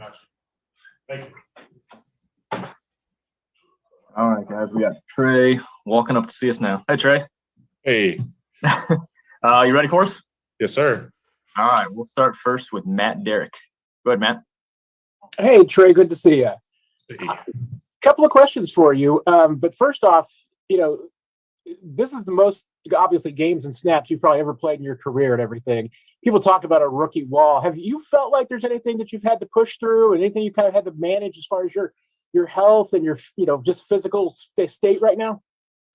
Gotcha. Thank you. All right, guys, we got Trey walking up to see us now. Hey, Trey. Hey. You ready for us? Yes, sir. All right, we'll start first with Matt Derrick. Go ahead, Matt. Hey, Trey, good to see you. Hey. Couple of questions for you. But first off, this is the most, obviously, games and snaps you've probably ever played in your career and everything. People talk about a rookie wall. Have you felt like there's anything that you've had to push through and anything you kind of had to manage as far as your health and your, just physical state right now?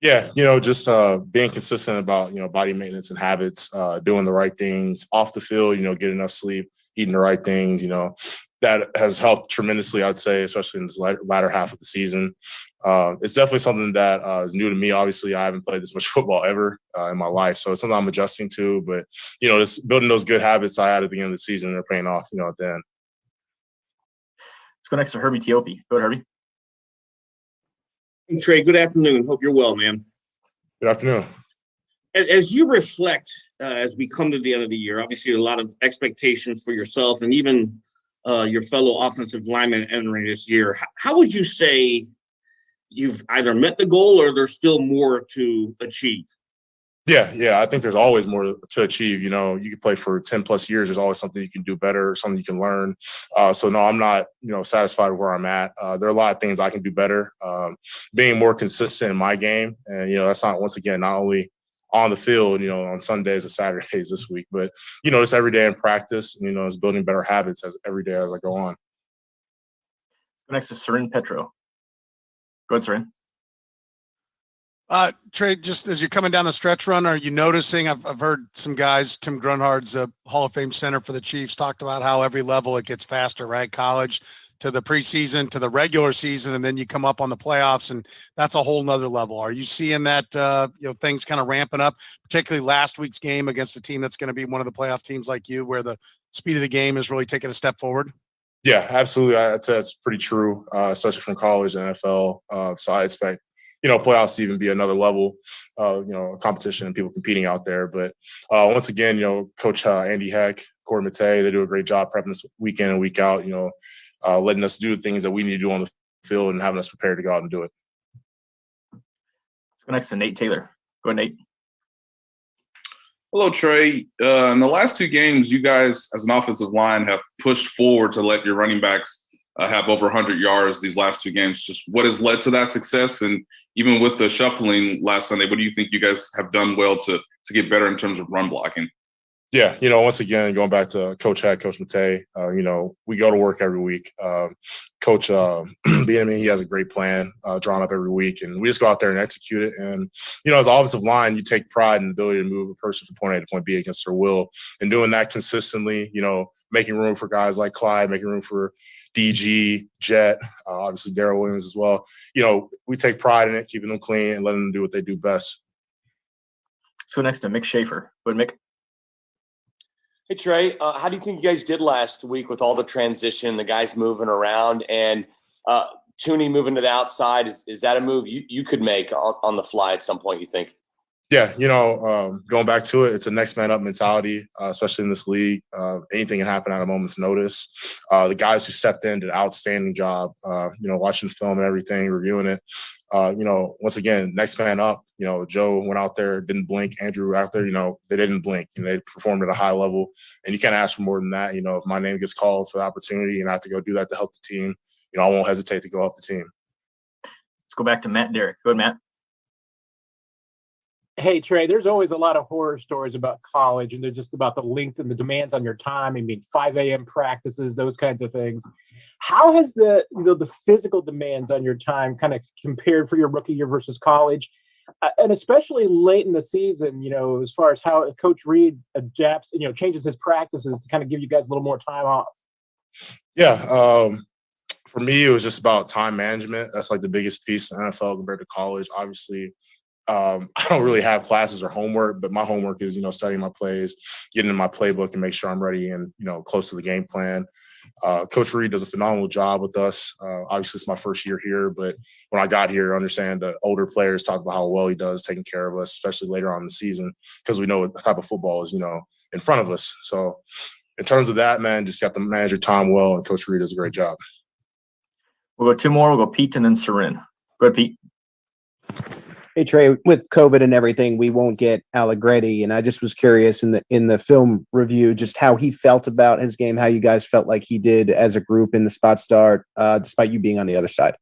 Yeah, just being consistent about, body maintenance and habits, doing the right things off the field, getting enough sleep, eating the right things, that has helped tremendously, I'd say, especially in this latter half of the season. It's definitely something that is new to me. Obviously, I haven't played this much football ever in my life. So it's something I'm adjusting to. But, just building those good habits I had at the beginning of the season, they're paying off, at the end. Let's go next to Herbie Teope. Go ahead, Herbie. Hey, Trey, good afternoon. Hope you're well, man. Good afternoon. As you reflect, as we come to the end of the year, obviously a lot of expectations for yourself and even your fellow offensive linemen entering this year. How would you say you've either met the goal or there's still more to achieve? Yeah. I think there's always more to achieve. You can play for 10 plus years. There's always something you can do better, something you can learn. So no, I'm not, satisfied with where I'm at. There are a lot of things I can do better. Being more consistent in my game. And, that's not, once again, not only on the field, on Sundays and Saturdays this week, but, just every day in practice, and, it's building better habits every day as I go on. Next to Seren Petro. Go ahead, Seren. Trey, just as you're coming down the stretch run, are you noticing? I've heard some guys, Tim Grunhard's a Hall of Fame center for the Chiefs, talked about how every level it gets faster, right? College to the preseason to the regular season, and then you come up on the playoffs, and that's a whole nother level. Are you seeing that things kind of ramping up, particularly last week's game against a team that's going to be one of the playoff teams like you, where the speed of the game is really taking a step forward? Yeah, absolutely. I'd say that's pretty true, especially from college and NFL. So I expect playoffs to even be another level, competition and people competing out there. But once again, Coach Andy Heck, Corey Matei, they do a great job prepping us week in and week out, letting us do the things that we need to do on the field and having us prepared to go out and do it. Let's go next to Nate Taylor. Go ahead, Nate. Hello, Trey. In the last two games, you guys, as an offensive line, have pushed forward to let your running backs have over 100 yards these last two games. Just what has led to that success? And even with the shuffling last Sunday, what do you think you guys have done well to get better in terms of run blocking? Yeah, once again, going back to Coach Heck, Coach Matei, we go to work every week. Coach Bieniemy, he has a great plan drawn up every week, and we just go out there and execute it. And, as an offensive line, you take pride in the ability to move a person from point A to point B against their will. And doing that consistently, making room for guys like Clyde, making room for DG, Jet, obviously Darrell Williams as well. We take pride in it, keeping them clean and letting them do what they do best. Let's go next to Mick Schaefer. Go ahead, Mick. Hey, Trey, how do you think you guys did last week with all the transition, the guys moving around, and Tooney moving to the outside? Is that a move you could make on the fly at some point, you think? Yeah, going back to it, it's a next man up mentality, especially in this league. Anything can happen at a moment's notice. The guys who stepped in did an outstanding job, watching film and everything, reviewing it. Once again, next man up, Joe went out there, didn't blink. Andrew out there, they didn't blink. They performed at a high level, and you can't ask for more than that. If my name gets called for the opportunity and I have to go do that to help the team, I won't hesitate to go help the team. Let's go back to Matt Derrick. Go ahead, Matt. Hey, Trey, there's always a lot of horror stories about college, and they're just about the length and the demands on your time. 5 a.m. practices, those kinds of things. How has the physical demands on your time kind of compared for your rookie year versus college? And especially late in the season, as far as how Coach Reid adapts, changes his practices to kind of give you guys a little more time off. Yeah. For me, it was just about time management. That's like the biggest piece in NFL compared to college. Obviously, I don't really have classes or homework, but my homework is, studying my plays, getting in my playbook and make sure I'm ready and, close to the game plan. Coach Reid does a phenomenal job with us. Obviously, it's my first year here, but when I got here, I understand the older players talk about how well he does taking care of us, especially later on in the season, because we know what type of football is, in front of us. So in terms of that, man, just got to manage your time well, and Coach Reid does a great job. We'll go two more. We'll go Pete and then Seren. Go ahead, Pete. Hey Trey, with COVID and everything, we won't get Allegretti, and I just was curious in the film review just how he felt about his game, how you guys felt like he did as a group in the spot start, despite you being on the other side.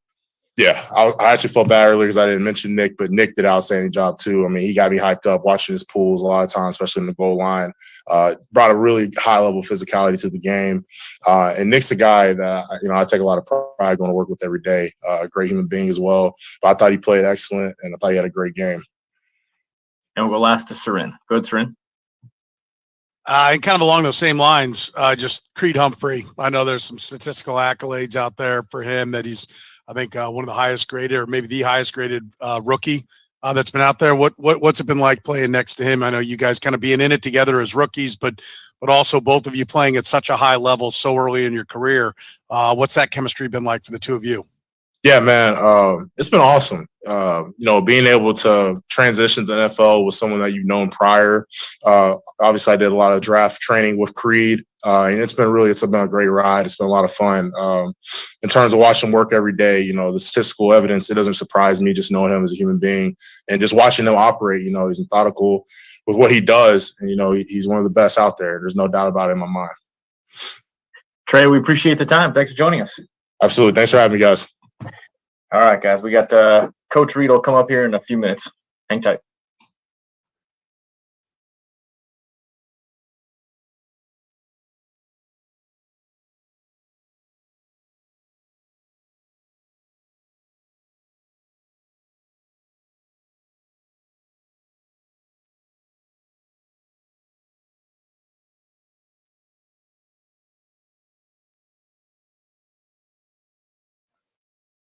Yeah, I actually felt bad earlier because I didn't mention Nick, but Nick did an outstanding job too. I mean, he got me hyped up watching his pulls a lot of times, especially in the goal line. Brought a really high level of physicality to the game. And Nick's a guy that I take a lot of pride going to work with every day. A great human being as well. But I thought he played excellent, and I thought he had a great game. And we'll go last to Seren. Go ahead, Seren. And kind of along those same lines, just Creed Humphrey. I know there's some statistical accolades out there for him that he's, I think, one of the highest graded, or maybe the highest graded rookie that's been out there. What's it been like playing next to him? I know you guys kind of being in it together as rookies, but also both of you playing at such a high level so early in your career. What's that chemistry been like for the two of you? Yeah, man, it's been awesome. Being able to transition to the NFL with someone that you've known prior. Obviously, I did a lot of draft training with Creed, and it's been a great ride. It's been a lot of fun. In terms of watching him work every day, the statistical evidence, it doesn't surprise me just knowing him as a human being and just watching him operate. He's methodical with what he does, and he's one of the best out there. There's no doubt about it in my mind. Trey, we appreciate the time. Thanks for joining us. Absolutely. Thanks for having me, guys. All right, guys. We got Coach Reid will come up here in a few minutes. Hang tight.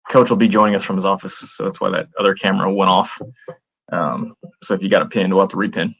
Coach will be joining us from his office, so that's why that other camera went off. So if you got a pin, we'll have to repin.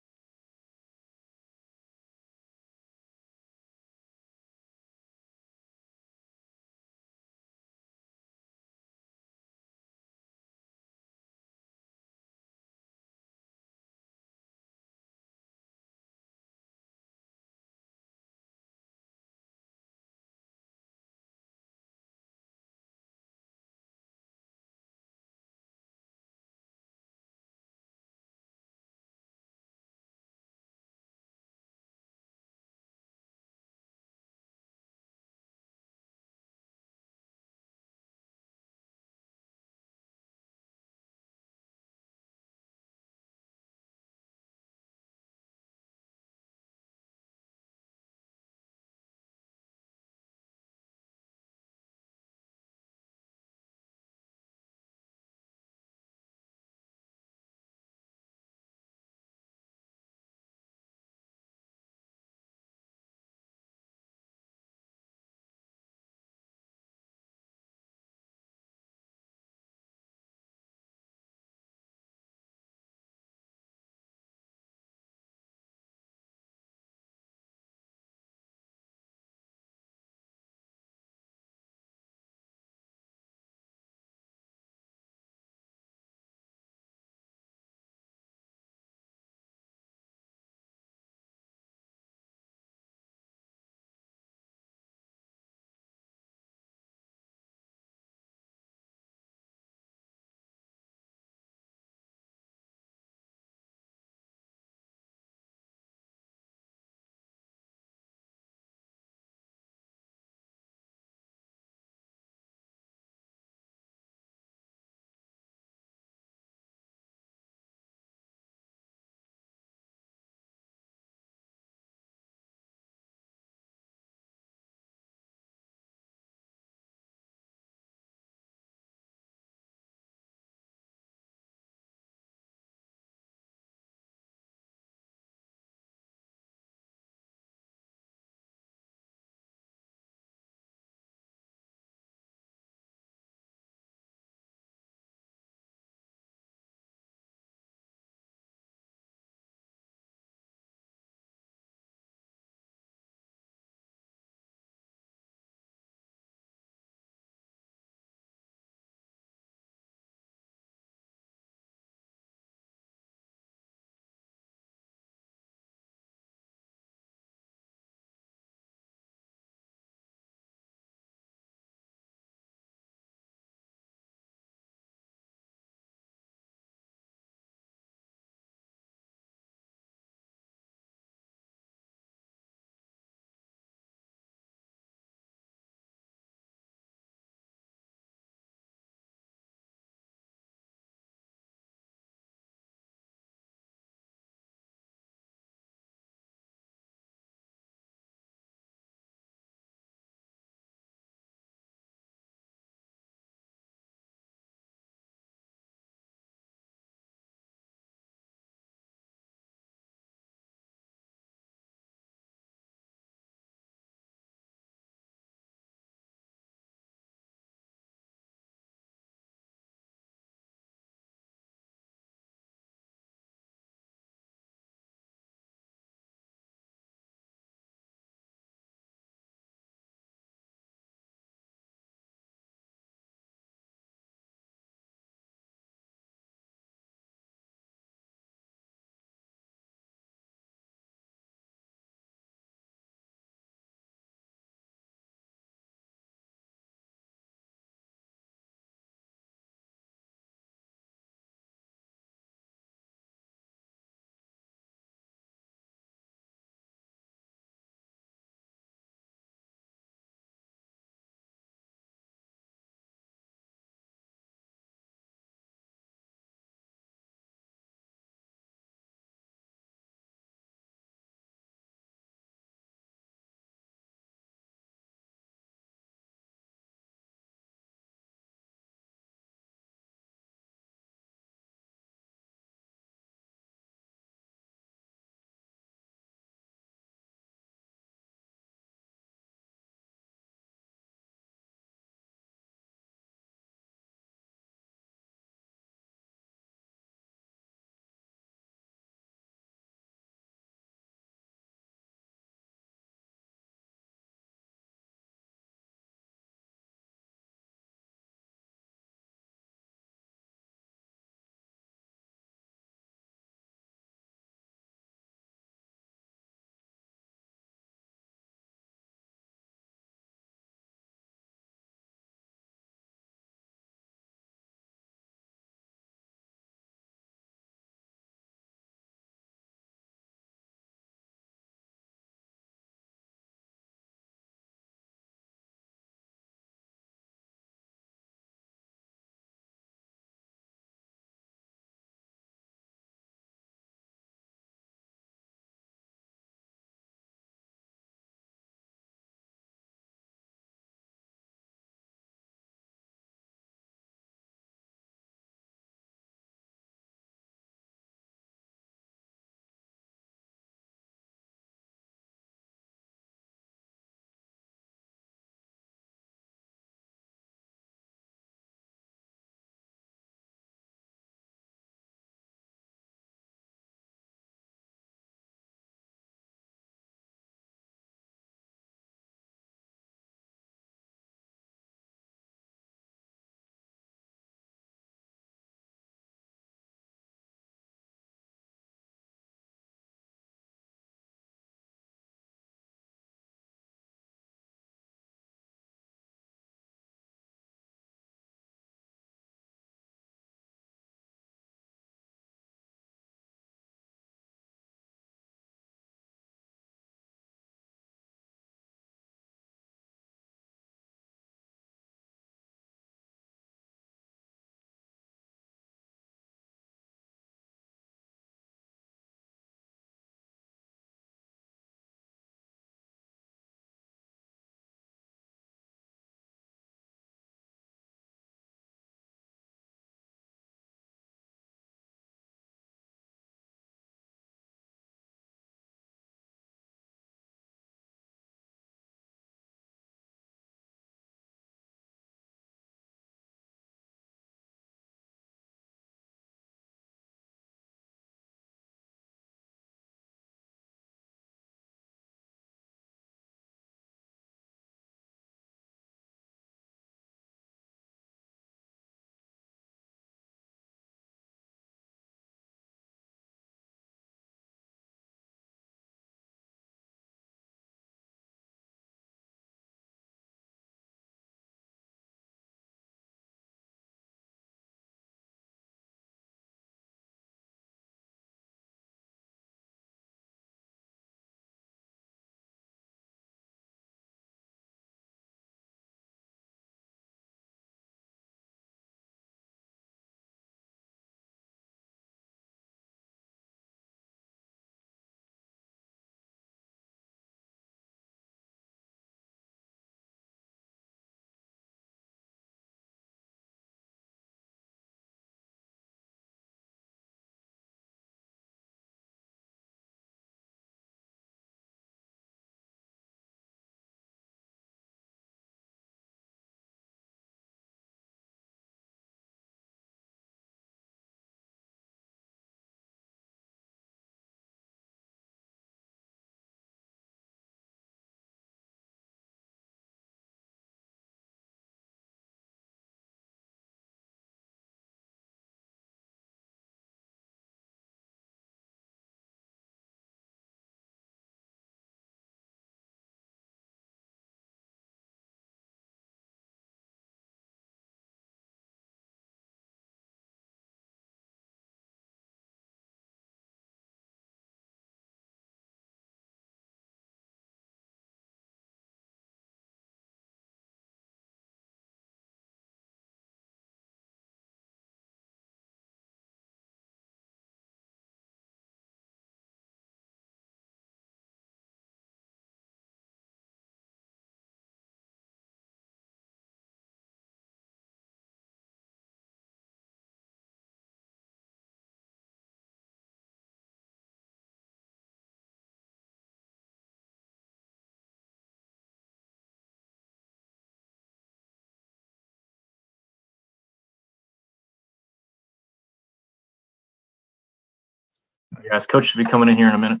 Guys, coach should be coming in here in a minute.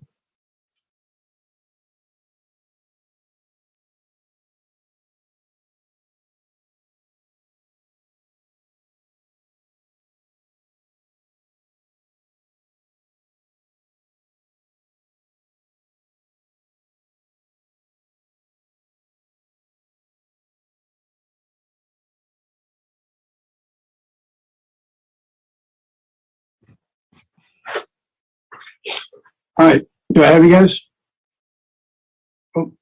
All right. Do I have you guys? Oh,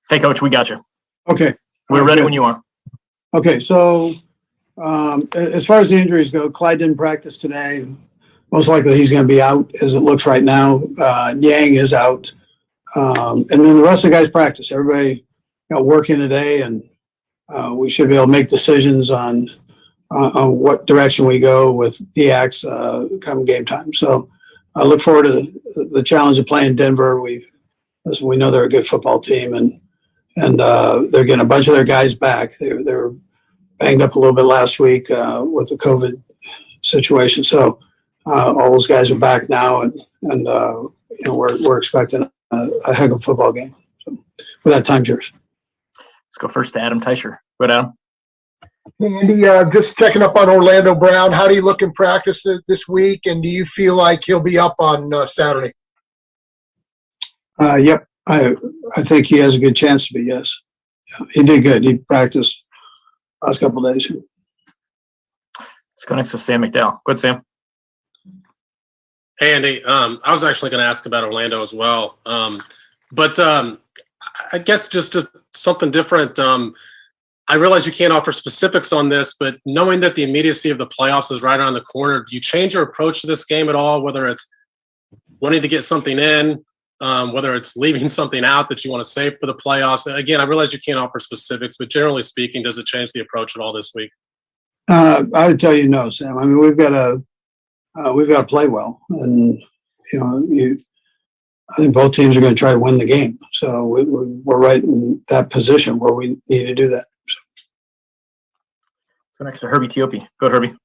Hey, coach, we got you. okay. We're All right, ready good. when you are. Okay. So, as far as the injuries go, Clyde didn't practice today. Most likely he's going to be out as it looks right now. Yang is out. And then the rest of the guys practice. Everybody got work in today, and we should be able to make decisions on what direction we go with DX come game time. So I look forward to the challenge of playing Denver. We know they're a good football team, and they're getting a bunch of their guys back. They're banged up a little bit last week with the COVID situation. So all those guys are back now, and we're expecting a heck of a football game. So with that, time's yours. Let's go first to Adam Teicher. Go ahead, Adam. Hey, Andy, just checking up on Orlando Brown. How do you look in practice this week, and do you feel like he'll be up on Saturday? Yep, I think he has a good chance to be. Yes, he did good. He practiced last couple of days. Let's go next to Sam McDowell. Go ahead, Sam. Hey, Andy. I was actually going to ask about Orlando as well, but I guess just something different. I realize you can't offer specifics on this, but knowing that the immediacy of the playoffs is right around the corner, do you change your approach to this game at all, whether it's wanting to get something in, whether it's leaving something out that you want to save for the playoffs? Again, I realize you can't offer specifics, but generally speaking, does it change the approach at all this week? I would tell you no, Sam. I mean, we've got to play well, and I think both teams are going to try to win the game. So we're right in that position where we need to do that. So next to Herbie Teope. Go ahead, Herbie.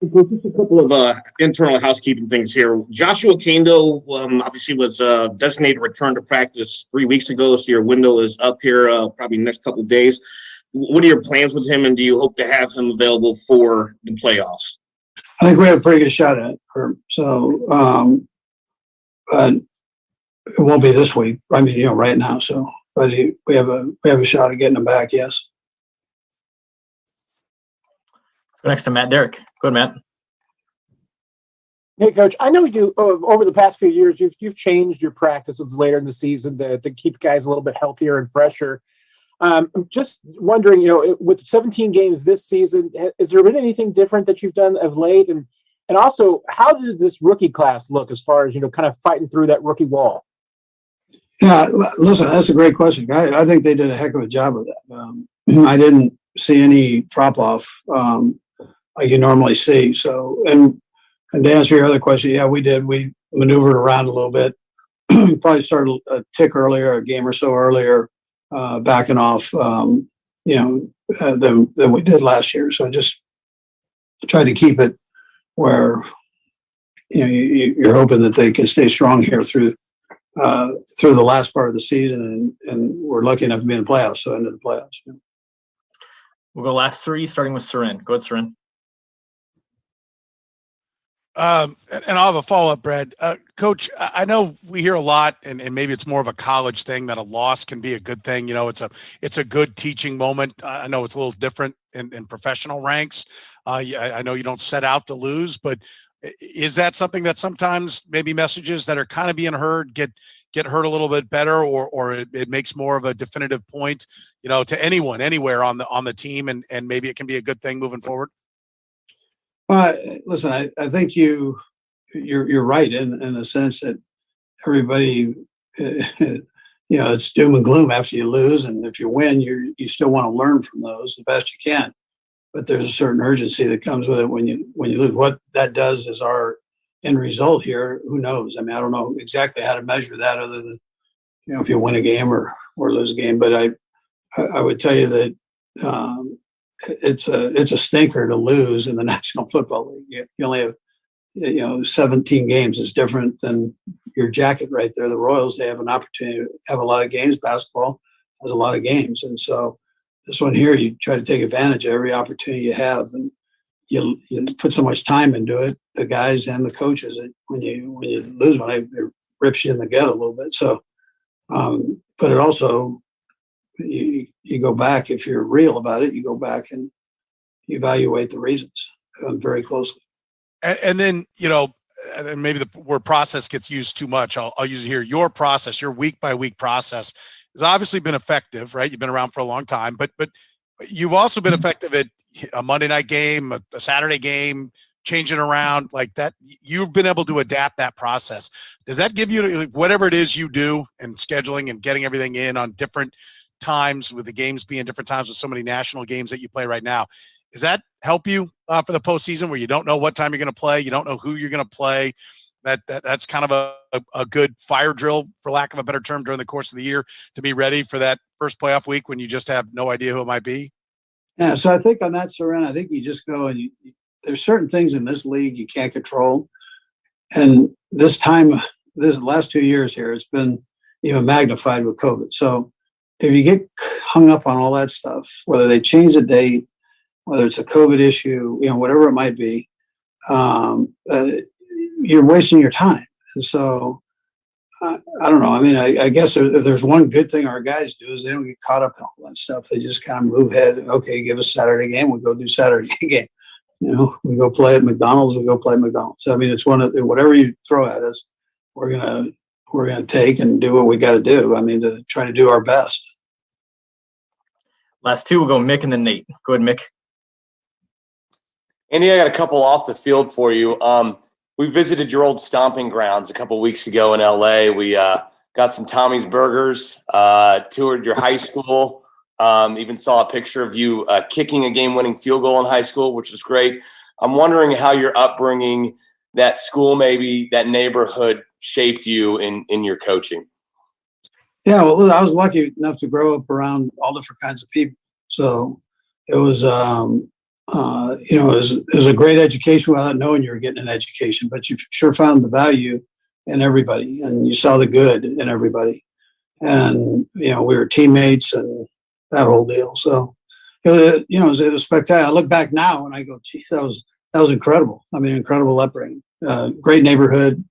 Just a couple of internal housekeeping things here. Joshua Kando obviously was designated to return to practice 3 weeks ago, so your window is up here probably next couple of days. What are your plans with him, and do you hope to have him available for the playoffs? I think we have a pretty good shot at it. So, but it won't be this week. I mean, right now. So, but we have a shot at getting him back. Yes. Let's go next to Matt Derrick. Go ahead, Matt. Hey, Coach, I know you over the past few years, you've changed your practices later in the season to keep guys a little bit healthier and fresher. I'm just wondering, with 17 games this season, has there been anything different that you've done of late? And also, how does this rookie class look as far as, kind of fighting through that rookie wall? Yeah, listen, that's a great question. I think they did a heck of a job of that. I didn't see any drop off like you normally see. So, and to answer your other question, yeah, we did. We maneuvered around a little bit. Probably started a tick earlier, a game or so earlier, backing off, than we did last year. So just try to keep it where you're hoping that they can stay strong here through the last part of the season, and we're lucky enough to be in the playoffs. So into the playoffs. Yeah. We'll go last three, starting with Seren. Go ahead, Seren. And I'll have a follow-up, Brad. Coach, I know we hear a lot, and maybe it's more of a college thing, that a loss can be a good thing. It's a good teaching moment. I know it's a little different in professional ranks. I know you don't set out to lose, but is that something that sometimes maybe messages that are kind of being heard get heard a little bit better, or it makes more of a definitive point, to anyone, anywhere on the team, and maybe it can be a good thing moving forward? Listen, I think you're right in the sense that everybody, it's doom and gloom after you lose, and if you win, you still want to learn from those the best you can. But there's a certain urgency that comes with it when you lose. What that does is our end result here. Who knows? I mean, I don't know exactly how to measure that, other than if you win a game or lose a game. But I would tell you that it's a stinker to lose in the National Football League. You only have 17 games. It's different than your jacket right there. The Royals, they have an opportunity to have a lot of games. Basketball has a lot of games, and so this one here, you try to take advantage of every opportunity you have, and you put so much time into it, the guys and the coaches. When you lose one, it rips you in the gut a little bit. So, but it also, you go back, if you're real about it, you go back and evaluate the reasons very closely. And then, and maybe the word process gets used too much. I'll use it here. Your process, your week by week process has obviously been effective, right? You've been around for a long time, but you've also been effective at a Monday night game, a Saturday game, changing around like that. You've been able to adapt that process. Does that give you, whatever it is you do and scheduling and getting everything in on different times, with the games being different times with so many national games that you play right now, does that help you for the postseason, where you don't know what time you're going to play, you don't know who you're going to play? That's kind of a good fire drill, for lack of a better term, during the course of the year, to be ready for that first playoff week when you just have no idea who it might be. Yeah, so I think on that, Soren, I think you just go and there's certain things in this league you can't control, and this last 2 years here, it's been even magnified with COVID. So if you get hung up on all that stuff, whether they change the date, whether it's a COVID issue, whatever it might be, you're wasting your time. And so I don't know. I mean, I guess if there's one good thing our guys do, is they don't get caught up in all that stuff. They just kind of move ahead. Okay, give us Saturday game, we'll go do Saturday game. We go play at McDonald's, we go play at McDonald's. I mean, it's one of whatever you throw at us, we're gonna take and do what we got to do. I mean, to try to do our best. Last two, we'll go Mick and then Nate. Go ahead, Mick. Andy, I got a couple off the field for you. We visited your old stomping grounds a couple weeks ago in LA. We got some Tommy's Burgers, toured your high school, even saw a picture of you kicking a game-winning field goal in high school, which was great. I'm wondering how your upbringing, that school, maybe that neighborhood, shaped you in your coaching. Yeah, well, I was lucky enough to grow up around all different kinds of people. So it was, it was a great education without knowing you were getting an education, but you sure found the value in everybody, and you saw the good in everybody. And, we were teammates and that whole deal. So, it was spectacular. I look back now and I go, geez, that was incredible. I mean, incredible upbringing, great neighborhood.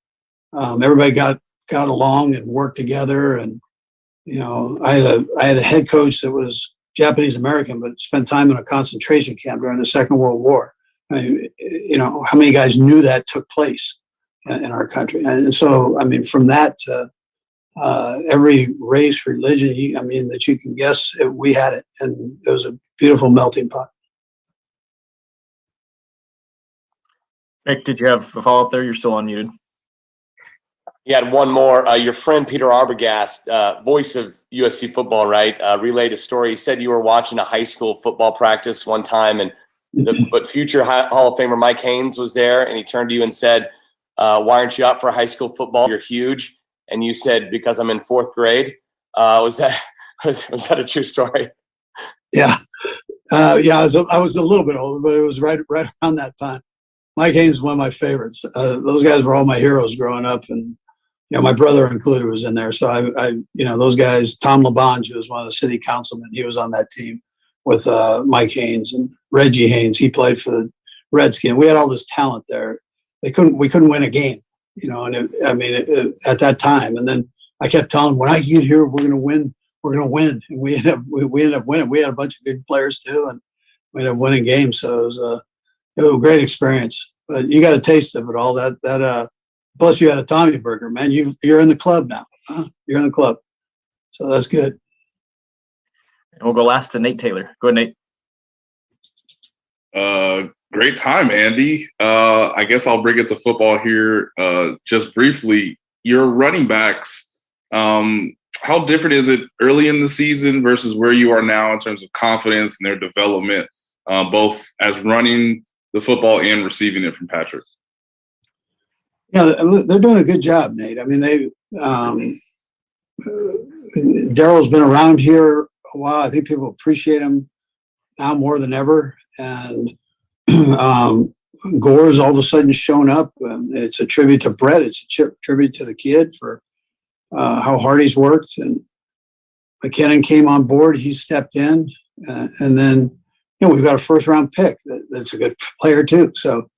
Everybody got along and worked together. And, I had a head coach that was Japanese American, but spent time in a concentration camp during the Second World War. I mean, how many guys knew that took place in our country? And so, I mean, from that to every race, religion, that you can guess, we had it, and it was a beautiful melting pot. Mick, did you have a follow-up there? You're still unmuted. You had one more. Your friend Peter Arbogast, voice of USC football, right, relayed a story. He said you were watching a high school football practice one time, and but future Hall of Famer Mike Haynes was there, and he turned to you and said, "Why aren't you up for high school football? You're huge." And you said, "Because I'm in fourth grade." Was that a true story? Yeah, I was a little bit older, but it was right around that time. Mike Haynes is one of my favorites. Those guys were all my heroes growing up, and my brother included was in there. So I those guys. Tom LeBonge, who was one of the city councilmen, he was on that team with Mike Haynes, and Reggie Haynes. He played for the Redskins. We had all this talent there. We couldn't win a game, at that time. And then I kept telling them, when I get here, we're going to win. We're going to win. And we ended up winning. We had a bunch of good players too, and we ended up winning games. So it was a great experience. But you got a taste of it all. That plus you had a Tommy Burger, man. You're in the club now. Huh? You're in the club. So that's good. And we'll go last to Nate Taylor. Go ahead, Nate. Great time, Andy. I guess I'll bring it to football here. Just briefly, your running backs, how different is it early in the season versus where you are now in terms of confidence and their development, both as running the football and receiving it from Patrick? Yeah, they're doing a good job, Nate. I mean, Daryl's been around here a while. I think people appreciate him. now more than ever. And Gore's all of a sudden shown up. It's a tribute to Brett. It's a tribute to the kid for how hard he's worked. And McKinnon came on board. He stepped in. And then, we've got a first-round pick that's a good player too. So,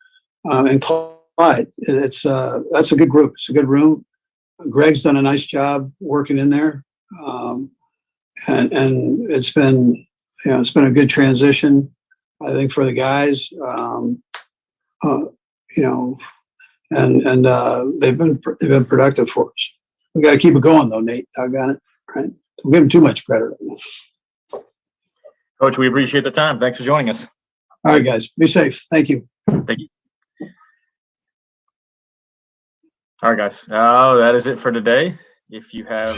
and Clyde, that's a good group. It's a good room. Greg's done a nice job working in there. And it's been a good transition, I think, for the guys. They've been productive for us. We got to keep it going though, Nate. I got it. Right. Don't give them too much credit. Coach, we appreciate the time. Thanks for joining us. All right, guys. Be safe. Thank you. Thank you. All right, guys. That is it for today. If you have